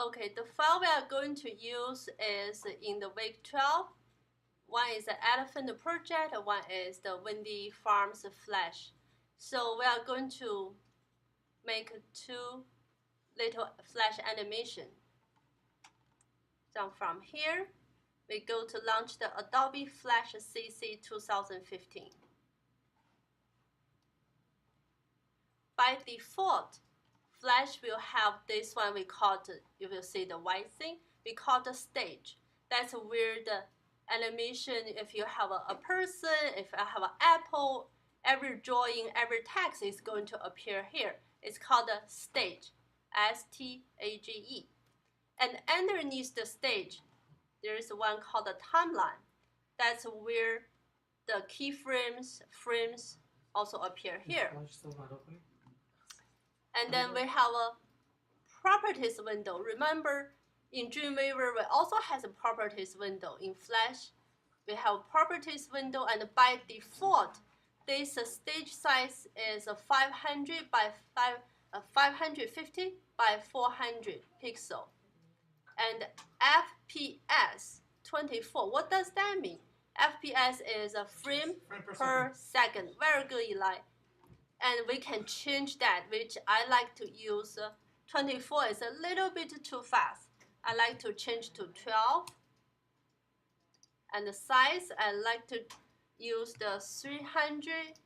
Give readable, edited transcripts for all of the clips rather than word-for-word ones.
Okay, the file we are going to use is in the week 12. One is the Elephant project, one is the Windy Farms Flash. So we are going to make two little flash animation. So from here, we go to launch the Adobe Flash CC 2015. By default, Flash will have this one we call it, you will see the white thing, we call the stage. That's where the animation, if you have a person, if you have an apple, every drawing, every text is going to appear here. It's called the stage, S-T-A-G-E. And underneath the stage, there is one called the timeline. That's where the keyframes, frames also appear here. And then we have a properties window. Remember, in Dreamweaver, we also have a properties window. In Flash, we have properties window, and by default, this stage size is 500 by 550 by 400 pixel. And FPS 24. What does that mean? FPS is a frame per second. Very good, Eli. And we can change that, which I like to use. 24 is a little bit too fast. I like to change to 12. And the size, I like to use the 300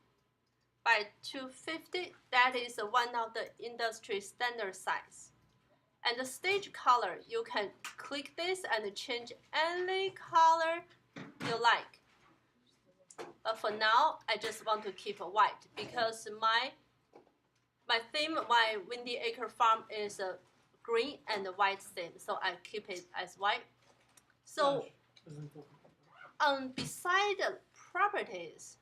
by 250. That is one of the industry standard size. And the stage color, you can click this and change any color you like. But for now, I just want to keep it white because my theme, my Windy Acre Farm is a green and white theme, so I keep it as white. So, beside the properties,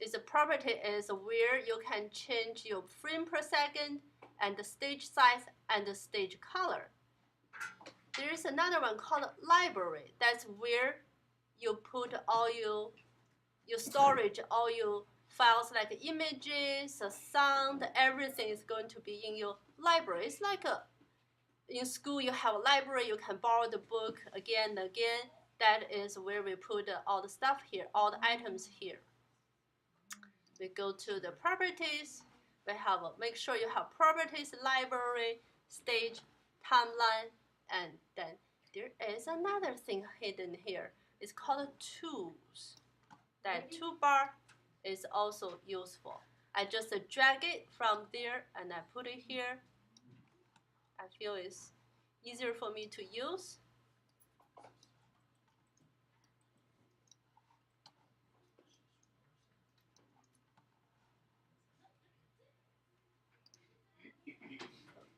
the property is where you can change your frame per second and the stage size and the stage color. There is another one called library. That's where you put all your storage, all your files like images, sound, everything is going to be in your library. It's like in school you have a library, you can borrow the book again and again. That is where we put all the stuff here, all the items here. We go to the properties. We have make sure you have properties, library, stage, timeline, and then there is another thing hidden here. It's called tools. That toolbar is also useful. I just drag it from there and I put it here. I feel it's easier for me to use.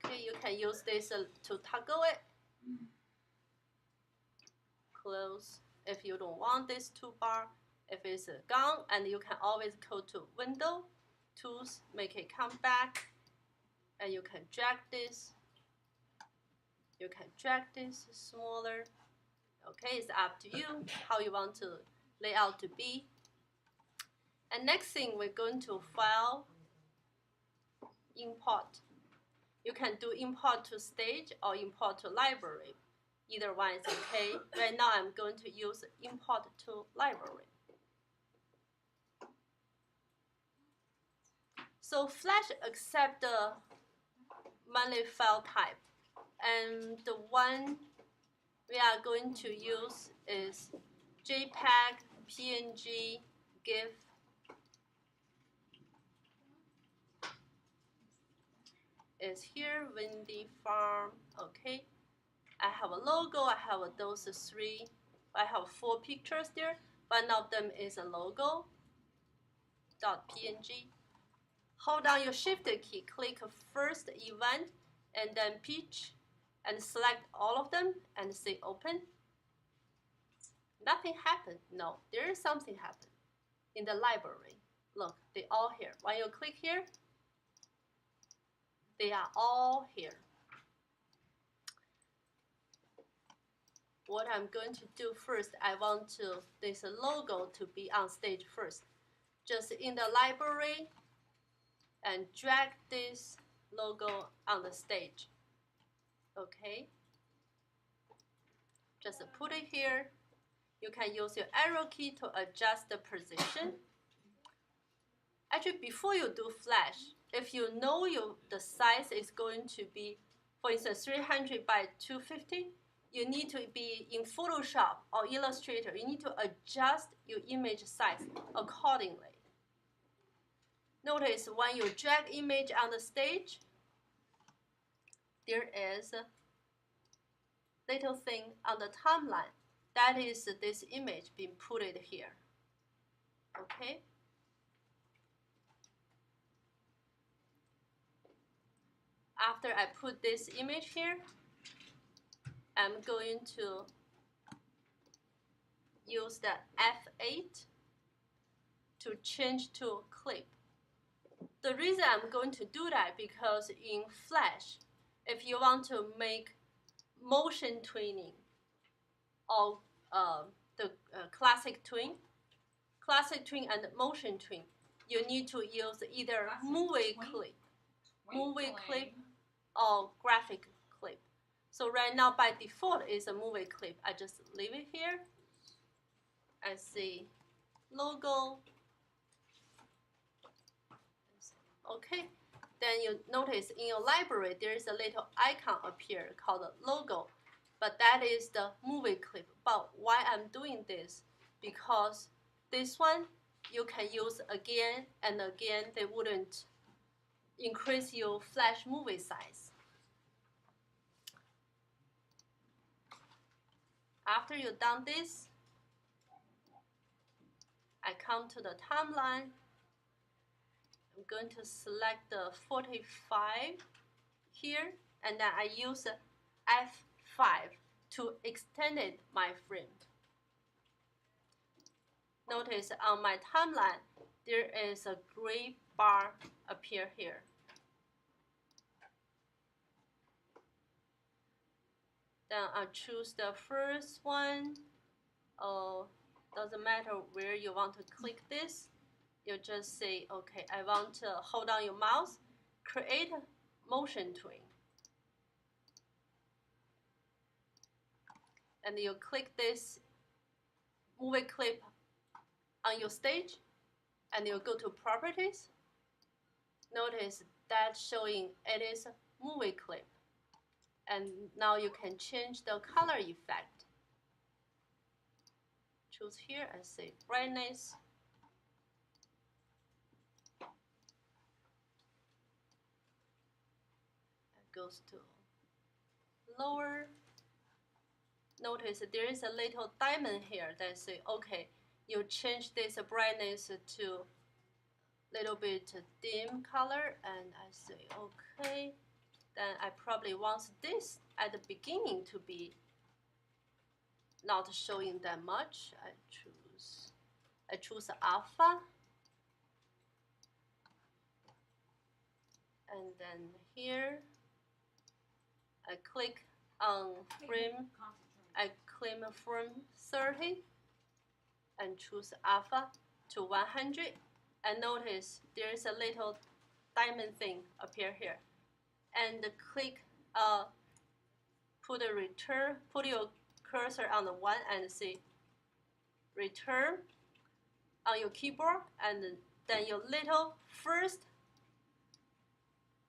Okay, you can use this to toggle it. Close if you don't want this toolbar. If it's gone, and you can always go to Window, Tools, make it come back, and you can drag this. You can drag this smaller. Okay, it's up to you how you want to layout to be. And next thing, we're going to File, Import. You can do import to stage or import to library. Either one is okay. Right now, I'm going to use import to library. So Flash accepts the monthly file type, and the one we are going to use is JPEG, PNG, GIF. Is here, Windy Farm. Okay, I have a logo. I have those three. I have 4 pictures there. One of them is a logo. .png. Hold down your Shift key, click first event, and then pitch, and select all of them, and say open. Nothing happened. No, there is something happened in the library. Look, they're all here. When you click here, they are all here. What I'm going to do first, I want this logo to be on stage first. Just in the library, and drag this logo on the stage. Okay, just put it here. You can use your arrow key to adjust the position. Actually, before you do flash, if you know the size is going to be, for instance, 300 by 250, you need to be in Photoshop or Illustrator. You need to adjust your image size accordingly. Notice when you drag image on the stage, there is a little thing on the timeline. That is this image being put here. Okay? After I put this image here, I'm going to use the F8 to change to clip. The reason I'm going to do that because in Flash, if you want to make motion twinning or the classic twin and motion twin, you need to use either movie clip or graphic clip. So right now by default is a movie clip. I just leave it here. I see logo. Okay, then you notice in your library there is a little icon appear called logo, but that is the movie clip. But why I'm doing this? Because this one you can use again and again. They wouldn't increase your Flash movie size. After you've done this, I come to the timeline. I'm going to select the 45 here, and then I use F5 to extend my frame. Notice on my timeline, there is a gray bar appear here. Then I choose the first one. Doesn't matter where you want to click this. You just say, okay, I want to hold down your mouse, create a motion twin. And you click this movie clip on your stage, and you go to properties. Notice that showing it is a movie clip. And now you can change the color effect. Choose here and say brightness. Goes to lower. Notice there is a little diamond here that say, okay, you change this brightness to little bit dim color, and I say, okay, then I probably want this at the beginning to be not showing that much. I choose alpha, and then here I click on frame. I claim frame 30 and choose alpha to 100. And notice there is a little diamond thing appear here. And click, put your cursor on the 1 and say return on your keyboard, and then your little first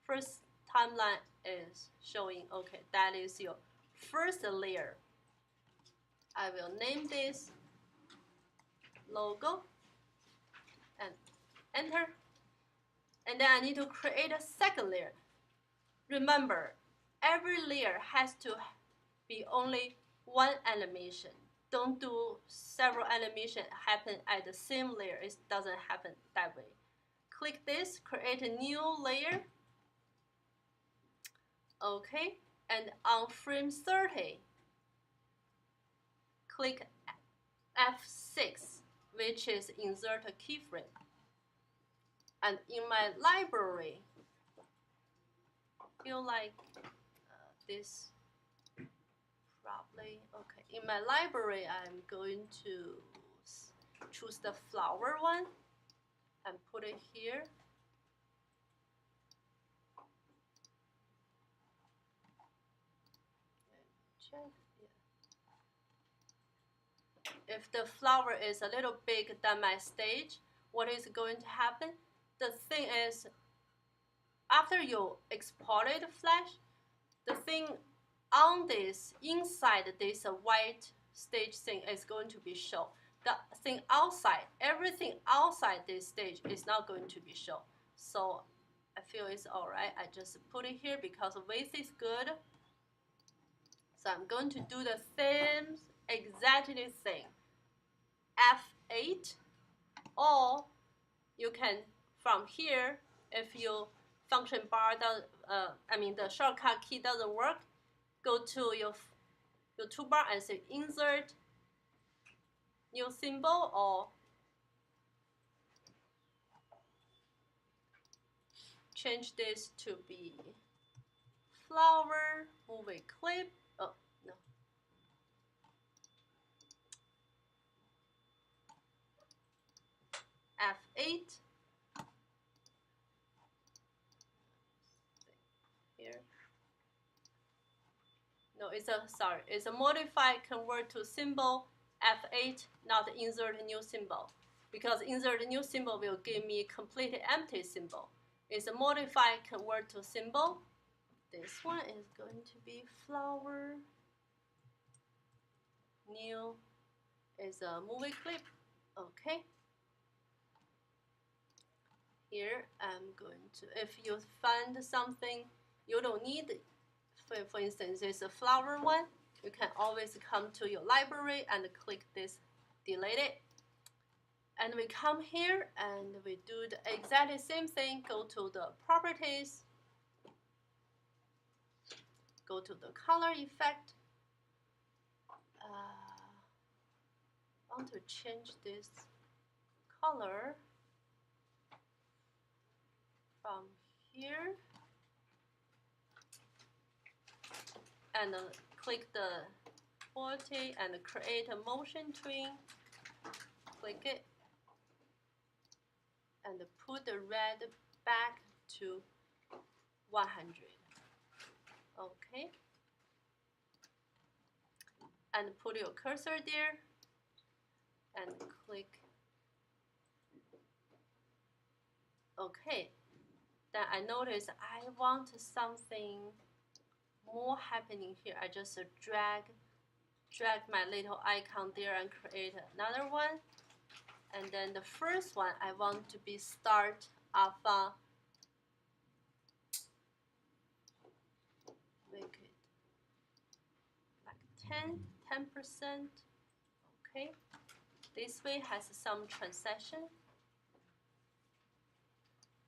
timeline is showing. Okay, that is your first layer. I will name this logo and enter. And then I need to create a second layer. Remember, every layer has to be only one animation. Don't do several animations happen at the same layer. It doesn't happen that way. Click this, create a new layer. Okay, and on frame 30, click F6, which is insert a keyframe. And in my library, feel like this probably, okay. In my library, I'm going to choose the flower one and put it here. check. Yeah. If the flower is a little big than my stage, what is going to happen? The thing is, after you exported Flash, the thing on this, inside this white stage thing is going to be shown. The thing outside, everything outside this stage is not going to be shown. So I feel it's alright. I just put it here because width is good. So I'm going to do the same, exactly same. F8, or you can, from here, if your function bar does, the shortcut key doesn't work, go to your toolbar and say insert new symbol, or change this to be flower, movie clip. Oh, no. F8. Here. No, it's a modify convert to symbol F8, not insert a new symbol. Because insert a new symbol will give me completely empty symbol. It's a modify convert to symbol. This one is going to be flower. New is a movie clip. Okay. Here I'm going to, if you find something you don't need, for instance, there's a flower one, you can always come to your library and click this, delete it. And we come here and we do the exactly same thing. Go to the properties, go to the color effect. I want to change this color from here and click the 40 and create a motion twin. Click it and put the red back to 100. Okay. And put your cursor there and click. Okay. Then I notice I want something more happening here. I just drag my little icon there and create another one. And then the first one I want to be start alpha. Make it like 10%. Okay. This way has some transition.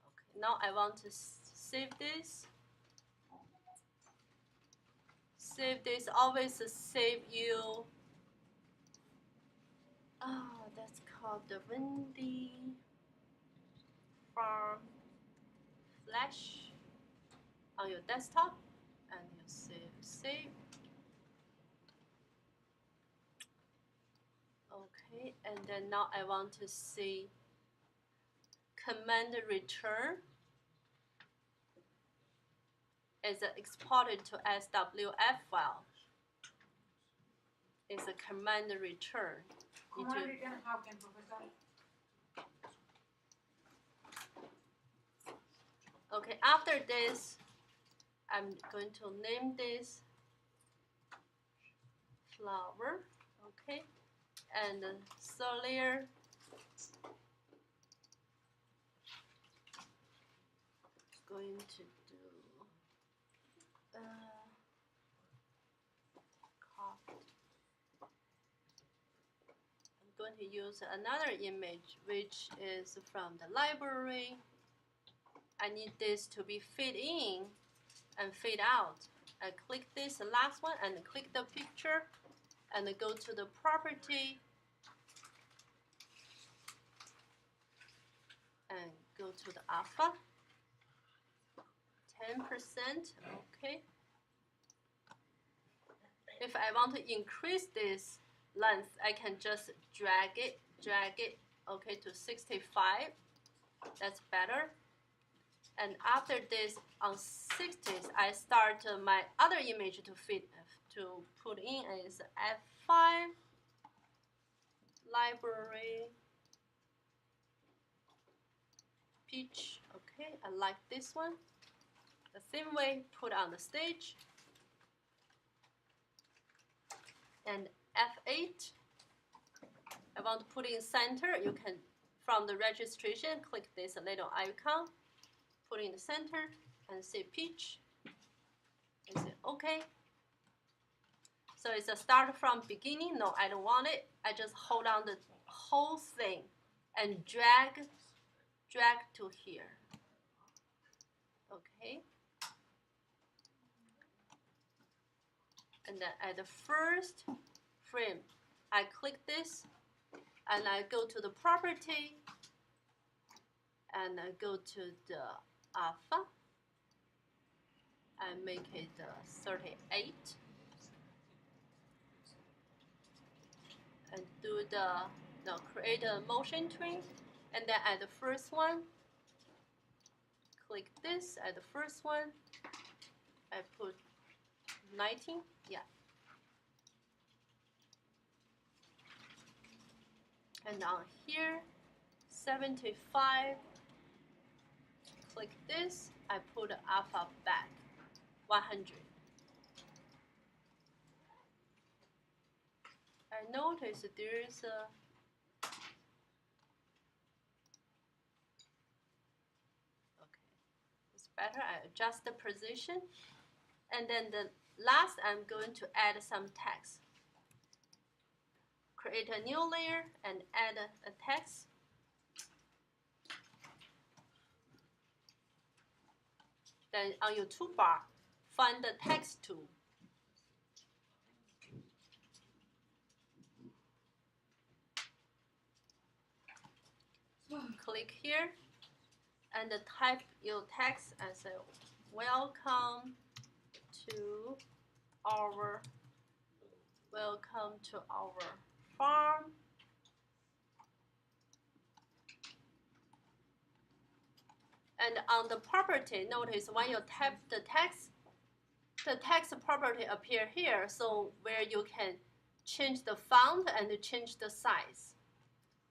Okay. Now I want to save this. Save this. Always save you. Oh, that's called the Windy Farm Flash on your desktop, and you save. Okay, and then now I want to see command return is exported to SWF file. It's a command return. Okay, after this, I'm going to name this flower. Okay, and third layer. Going to do I'm going to use another image which is from the library. I need this to be fade in and fade out. I click this last one and click the picture and go to the property and go to the alpha. 10%, okay. If I want to increase this length, I can just drag it, okay, to 65. That's better. And after this, on 60s, I start my other image to to put in is F5, library, peach. Okay, I like this one. The same way, put on the stage. And F8, I want to put in center. You can, from the registration, click this little icon, put in the center, and say peach, and say OK. So it's a start from beginning. No, I don't want it. I just hold on the whole thing and drag to here. Okay. And then at the first frame, I click this, and I go to the property, and I go to the alpha, and make it 38, and do create a motion tree, and then at the first one, click this. At the first one, I put 19, yeah. And on here, 75, click this, I put alpha back, 100. I notice there is a better. I adjust the position, and then the last I'm going to add some text. Create a new layer and add a text. Then on your toolbar, find the text tool. Click here and type your text and say, welcome to our farm. And on the property, notice when you tap the text property appear here, so where you can change the font and change the size.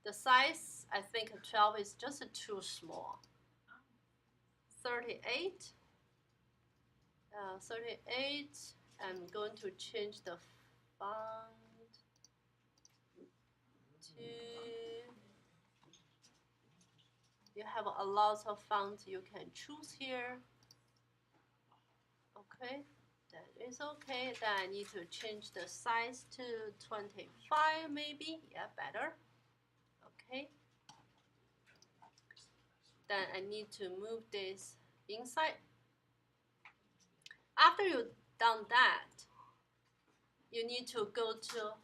The size, I think 12 is just too small. 38, 38, I'm going to change the font to, you have a lot of fonts you can choose here. Okay, that is okay. Then I need to change the size to 25 maybe, yeah, better. Okay. Then I need to move this inside. After you've done that, you need to go to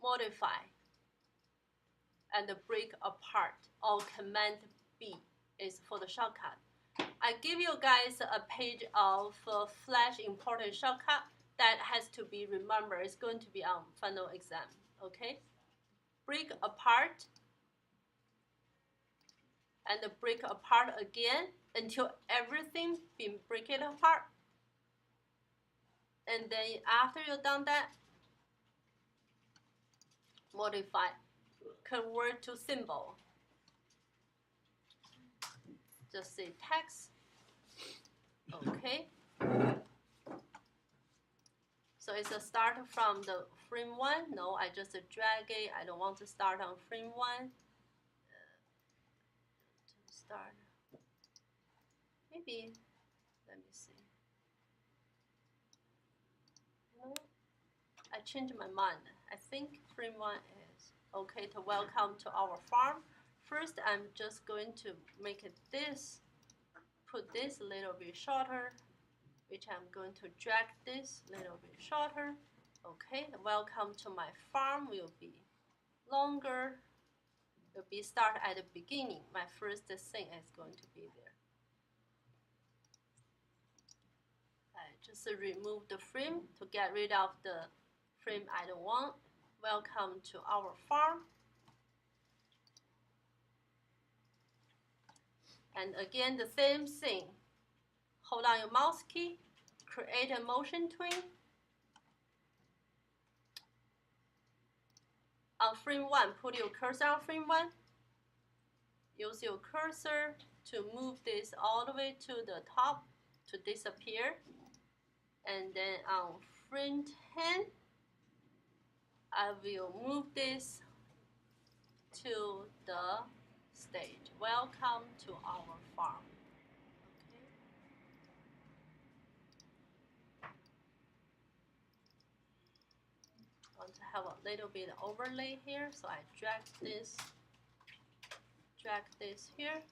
modify and break apart, or Command B is for the shortcut. I give you guys a page of Flash important shortcut that has to be remembered. It's going to be on final exam, okay? Break apart and break apart again until everything been breaking apart. And then after you've done that, modify, convert to symbol. Just say text. Okay. So it's a start from the frame 1. No, I just drag it. I don't want to start on frame 1. To start. Maybe, let me see. No, I changed my mind. I think frame 1 is okay to welcome to our farm. First, I'm just going to make it this, put this a little bit shorter, which I'm going to drag this a little bit shorter. Okay, welcome to my farm will be longer. It will be start at the beginning. My first thing is going to be there. I just remove the frame to get rid of the frame I don't want. Welcome to our farm. And again, the same thing. Hold on your mouse key, create a motion twin. On frame 1, put your cursor on frame 1. Use your cursor to move this all the way to the top to disappear. And then on frame 10, I will move this to the stage. Welcome to our farm. Okay. I want to have a little bit of overlay here, so I drag this here.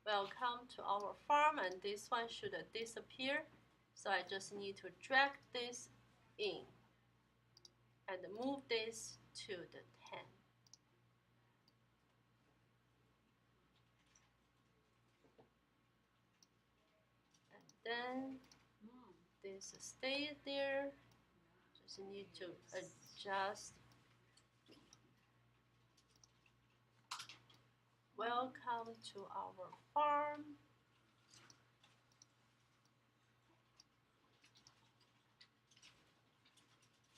Welcome to our farm, and this one should disappear. So I just need to drag this in and move this to the 10. And then this stays there. Just need to adjust. Welcome to our farm.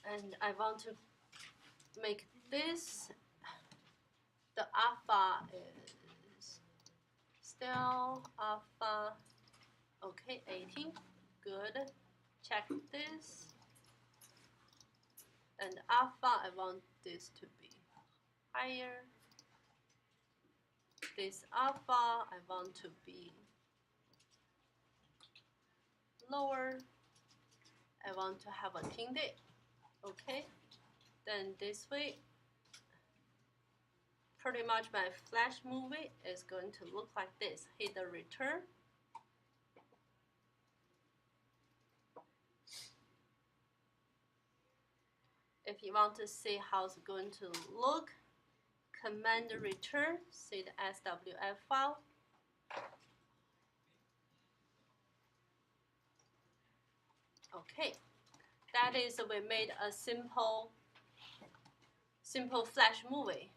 And I want to make this, the alpha is still alpha, okay, 18, good. Check this. And alpha, I want this to be higher. This alpha, I want to be lower. I want to have a tinted. Okay, then this way, pretty much my flash movie is going to look like this. Hit the return. If you want to see how it's going to look, command return, see the SWF file. Okay, that is, we made a simple flash movie.